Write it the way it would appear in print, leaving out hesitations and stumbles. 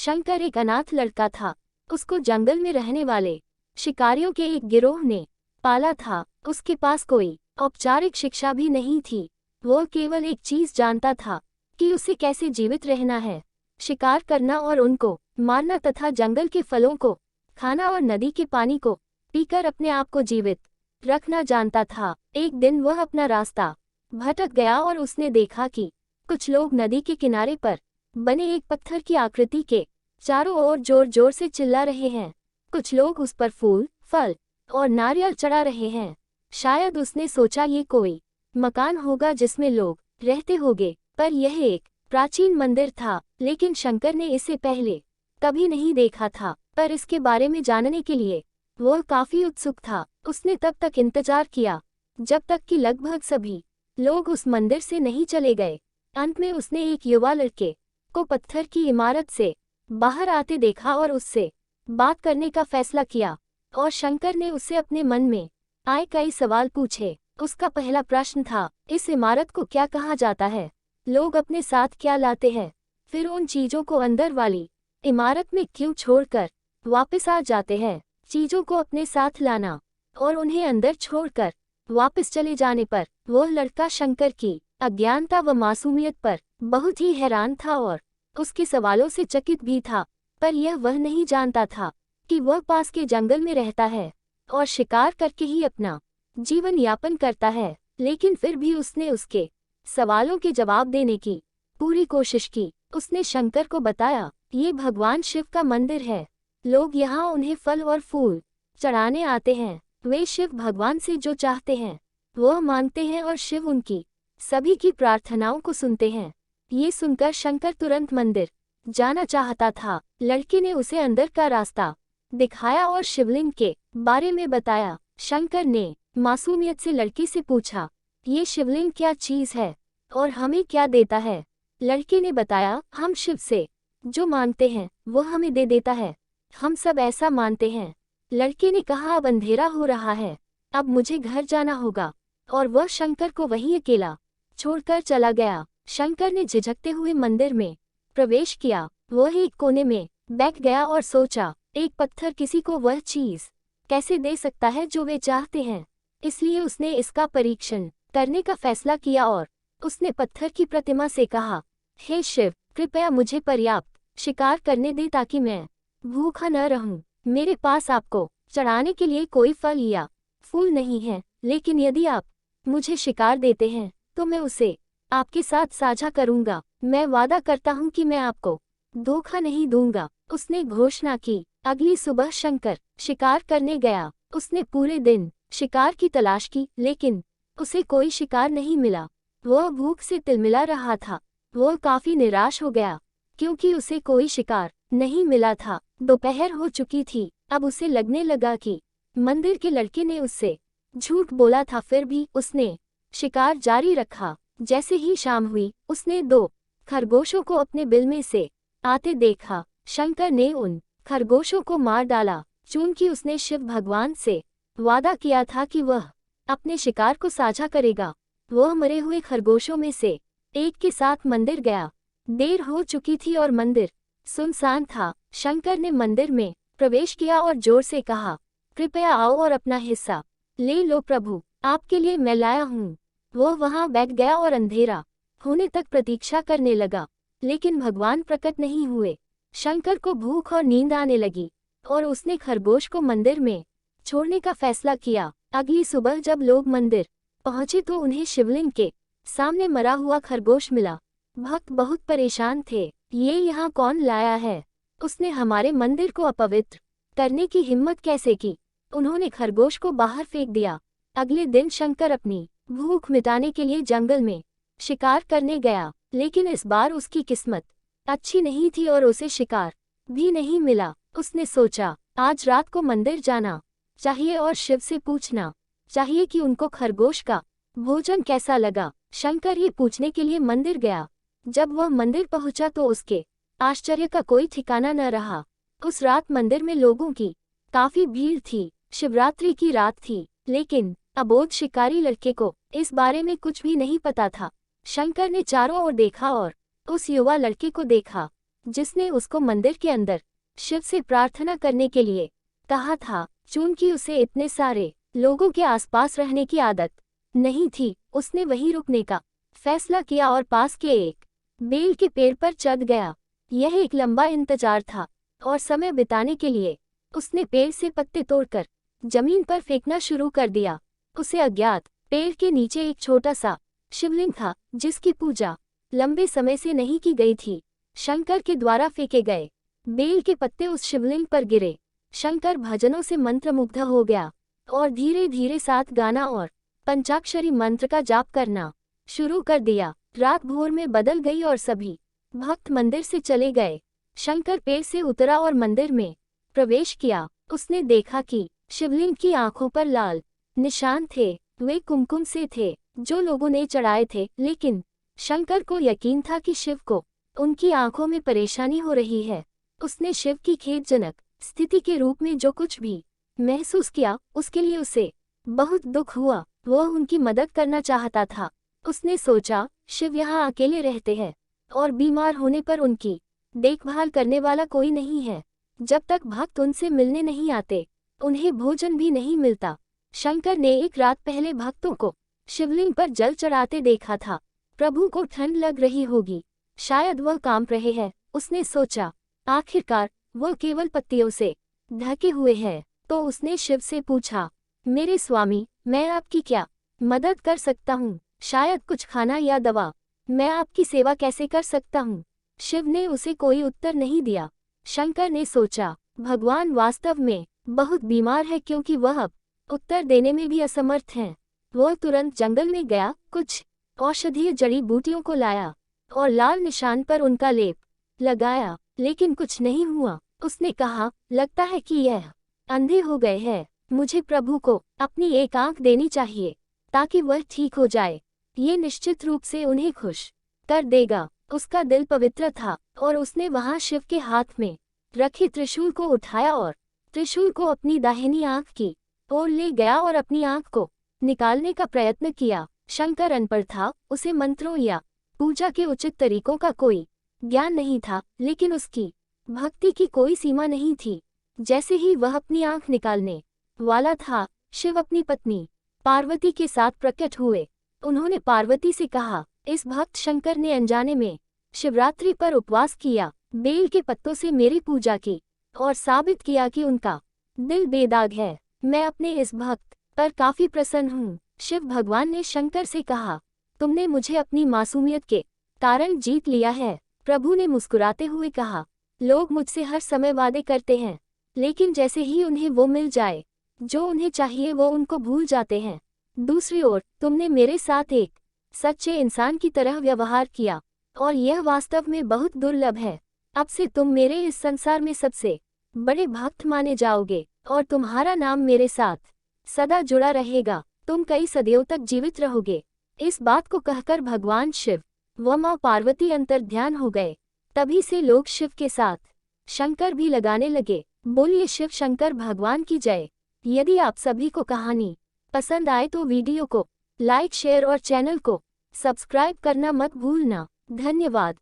शंकर एक अनाथ लड़का था। उसको जंगल में रहने वाले शिकारियों के एक गिरोह ने पाला था। उसके पास कोई औपचारिक शिक्षा भी नहीं थी। वो केवल एक चीज जानता था कि उसे कैसे जीवित रहना है, शिकार करना और उनको मारना तथा जंगल के फलों को खाना और नदी के पानी को पीकर अपने आप को जीवित रखना जानता था। एक दिन वह अपना रास्ता भटक गया और उसने देखा कि कुछ लोग नदी के किनारे पर बने एक पत्थर की आकृति के चारों ओर जोर जोर से चिल्ला रहे हैं। कुछ लोग उस पर फूल, फल और नारियल चढ़ा रहे हैं। शायद उसने सोचा ये कोई मकान होगा जिसमें लोग रहते होंगे, पर यह एक प्राचीन मंदिर था। लेकिन शंकर ने इसे पहले कभी नहीं देखा था, पर इसके बारे में जानने के लिए वह काफी उत्सुक था। उसने तब तक इंतजार किया जब तक कि लगभग सभी लोग उस मंदिर से नहीं चले गए। अंत में उसने एक युवा लड़के को पत्थर की इमारत से बाहर आते देखा और उससे बात करने का फैसला किया। और शंकर ने उससे अपने मन में आए कई सवाल पूछे। उसका पहला प्रश्न था, इस इमारत को क्या कहा जाता है? लोग अपने साथ क्या लाते हैं? फिर उन चीजों को अंदर वाली इमारत में क्यों छोड़कर वापस आ जाते हैं? चीजों को अपने साथ लाना और उन्हें अंदर छोड़कर वापस चले जाने पर वह लड़का शंकर की अज्ञानता व मासूमियत पर बहुत ही हैरान था और उसके सवालों से चकित भी था। पर यह वह नहीं जानता था कि वह पास के जंगल में रहता है और शिकार करके ही अपना जीवन यापन करता है। लेकिन फिर भी उसने उसके सवालों के जवाब देने की पूरी कोशिश की। उसने शंकर को बताया, ये भगवान शिव का मंदिर है। लोग यहाँ उन्हें फल और फूल चढ़ाने आते हैं। वे शिव भगवान से जो चाहते हैं वह मांगते हैं और शिव उनकी सभी की प्रार्थनाओं को सुनते हैं। ये सुनकर शंकर तुरंत मंदिर जाना चाहता था। लड़के ने उसे अंदर का रास्ता दिखाया और शिवलिंग के बारे में बताया। शंकर ने मासूमियत से लड़के से पूछा, ये शिवलिंग क्या चीज है और हमें क्या देता है? लड़के ने बताया, हम शिव से जो मांगते हैं वो हमें दे देता है। हम सब ऐसा मानते हैं। लड़के ने कहा, अब अंधेरा हो रहा है, अब मुझे घर जाना होगा। और वह शंकर को वहीं अकेला छोड़कर चला गया। शंकर ने झिझकते हुए मंदिर में प्रवेश किया। वह एक कोने में बैठ गया और सोचा, एक पत्थर किसी को वह चीज कैसे दे सकता है जो वे चाहते हैं? इसलिए उसने इसका परीक्षण करने का फैसला किया और उसने पत्थर की प्रतिमा से कहा, हे शिव, कृपया मुझे पर्याप्त शिकार करने दे ताकि मैं भूखा न रहूं। मेरे पास आपको चढ़ाने के लिए कोई फल या फूल नहीं है, लेकिन यदि आप मुझे शिकार देते हैं तो मैं उसे आपके साथ साझा करूंगा। मैं वादा करता हूं कि मैं आपको धोखा नहीं दूंगा। उसने घोषणा की। अगली सुबह शंकर शिकार करने गया। उसने पूरे दिन शिकार की तलाश की, लेकिन उसे कोई शिकार नहीं मिला। वह भूख से तिलमिला रहा था। वह काफी निराश हो गया क्योंकि उसे कोई शिकार नहीं मिला था। दोपहर हो चुकी थी। अब उसे लगने लगा कि मंदिर के लड़के ने उससे झूठ बोला था, फिर भी उसने शिकार जारी रखा। जैसे ही शाम हुई, उसने 2 खरगोशों को अपने बिल में से आते देखा। शंकर ने उन खरगोशों को मार डाला, चूंकि उसने शिव भगवान से वादा किया था कि वह अपने शिकार को साझा करेगा। वह मरे हुए खरगोशों में से एक के साथ मंदिर गया। देर हो चुकी थी और मंदिर सुनसान था। शंकर ने मंदिर में प्रवेश किया और जोर से कहा, कृपया आओ और अपना हिस्सा ले लो प्रभु, आपके लिए मैं लाया हूँ। वह वहां बैठ गया और अंधेरा होने तक प्रतीक्षा करने लगा, लेकिन भगवान प्रकट नहीं हुए। शंकर को भूख और नींद आने लगी और उसने खरगोश को मंदिर में छोड़ने का फैसला किया। अगली सुबह जब लोग मंदिर पहुंचे तो उन्हें शिवलिंग के सामने मरा हुआ खरगोश मिला। भक्त बहुत परेशान थे। ये यहाँ कौन लाया है? उसने हमारे मंदिर को अपवित्र करने की हिम्मत कैसे की? उन्होंने खरगोश को बाहर फेंक दिया। अगले दिन शंकर अपनी भूख मिटाने के लिए जंगल में शिकार करने गया, लेकिन इस बार उसकी किस्मत अच्छी नहीं थी और उसे शिकार भी नहीं मिला। उसने सोचा, आज रात को मंदिर जाना चाहिए और शिव से पूछना चाहिए कि उनको खरगोश का भोजन कैसा लगा। शंकर ये पूछने के लिए मंदिर गया। जब वह मंदिर पहुंचा तो उसके आश्चर्य का कोई ठिकाना न रहा। उस रात मंदिर में लोगों की काफी भीड़ थी। शिवरात्रि की रात थी, लेकिन अबोध शिकारी लड़के को इस बारे में कुछ भी नहीं पता था। शंकर ने चारों ओर देखा और उस युवा लड़के को देखा जिसने उसको मंदिर के अंदर शिव से प्रार्थना करने के लिए कहा था। चूंकि उसे इतने सारे लोगों के आसपास रहने की आदत नहीं थी, उसने वहीं रुकने का फैसला किया और पास के एक बेल के पेड़ पर चढ़ गया। यह एक लंबा इंतजार था और समय बिताने के लिए उसने पेड़ से पत्ते तोड़कर जमीन पर फेंकना शुरू कर दिया। उसे अज्ञात पेड़ के नीचे एक छोटा सा शिवलिंग था जिसकी पूजा लंबे समय से नहीं की गई थी। शंकर के द्वारा फेंके गए बेल के पत्ते उस शिवलिंग पर गिरे। शंकर भजनों से मंत्रमुग्ध हो गया और धीरे धीरे साथ गाना और पंचाक्षरी मंत्र का जाप करना शुरू कर दिया। रात भोर में बदल गई और सभी भक्त मंदिर से चले गए। शंकर पेड़ से उतरा और मंदिर में प्रवेश किया। उसने देखा कि शिवलिंग की आंखों पर लाल निशान थे। वे कुमकुम से थे जो लोगों ने चढ़ाए थे, लेकिन शंकर को यकीन था कि शिव को उनकी आंखों में परेशानी हो रही है। उसने शिव की खेदजनक स्थिति के रूप में जो कुछ भी महसूस किया उसके लिए उसे बहुत दुख हुआ। वह उनकी मदद करना चाहता था। उसने सोचा, शिव यहाँ अकेले रहते हैं और बीमार होने पर उनकी देखभाल करने वाला कोई नहीं है। जब तक भक्त उनसे मिलने नहीं आते उन्हें भोजन भी नहीं मिलता। शंकर ने एक रात पहले भक्तों को शिवलिंग पर जल चढ़ाते देखा था। प्रभु को ठंड लग रही होगी, शायद वह कांप रहे हैं। उसने सोचा, आखिरकार वह केवल पत्तियों से ढके हुए हैं। तो उसने शिव से पूछा, मेरे स्वामी, मैं आपकी क्या मदद कर सकता हूँ? शायद कुछ खाना या दवा। मैं आपकी सेवा कैसे कर सकता हूँ? शिव ने उसे कोई उत्तर नहीं दिया। शंकर ने सोचा, भगवान वास्तव में बहुत बीमार है क्योंकि वह अब उत्तर देने में भी असमर्थ हैं। वह तुरंत जंगल में गया, कुछ औषधीय जड़ी बूटियों को लाया और लाल निशान पर उनका लेप लगाया, लेकिन कुछ नहीं हुआ। उसने कहा, लगता है कि यह अंधे हो गए हैं। मुझे प्रभु को अपनी एक आंख देनी चाहिए ताकि वह ठीक हो जाए। ये निश्चित रूप से उन्हें खुश कर देगा। उसका दिल पवित्र था और उसने वहां शिव के हाथ में रखे त्रिशूल को उठाया और त्रिशूल को अपनी दाहिनी आंख की ओर ले गया और अपनी आंख को निकालने का प्रयत्न किया। शंकर अनपढ़ था, उसे मंत्रों या पूजा के उचित तरीकों का कोई ज्ञान नहीं था, लेकिन उसकी भक्ति की कोई सीमा नहीं थी। जैसे ही वह अपनी आंख निकालने वाला था, शिव अपनी पत्नी पार्वती के साथ प्रकट हुए। उन्होंने पार्वती से कहा, इस भक्त शंकर ने अनजाने में शिवरात्रि पर उपवास किया, बेल के पत्तों से मेरी पूजा की और साबित किया कि उनका दिल बेदाग है। मैं अपने इस भक्त पर काफी प्रसन्न हूँ। शिव भगवान ने शंकर से कहा, तुमने मुझे अपनी मासूमियत के कारण जीत लिया है। प्रभु ने मुस्कुराते हुए कहा, लोग मुझसे हर समय वादे करते हैं, लेकिन जैसे ही उन्हें वो मिल जाए जो उन्हें चाहिए वो उनको भूल जाते हैं। दूसरी ओर तुमने मेरे साथ एक सच्चे इंसान की तरह व्यवहार किया और यह वास्तव में बहुत दुर्लभ है। अब से तुम मेरे इस संसार में सबसे बड़े भक्त माने जाओगे और तुम्हारा नाम मेरे साथ सदा जुड़ा रहेगा। तुम कई सदियों तक जीवित रहोगे। इस बात को कहकर भगवान शिव व मां पार्वती अंतर्ध्यान हो गए। तभी से लोग शिव के साथ शंकर भी लगाने लगे। बोलिए शिव शंकर भगवान की जय। यदि आप सभी को कहानी पसंद आए तो वीडियो को लाइक, शेयर और चैनल को सब्सक्राइब करना मत भूलना। धन्यवाद।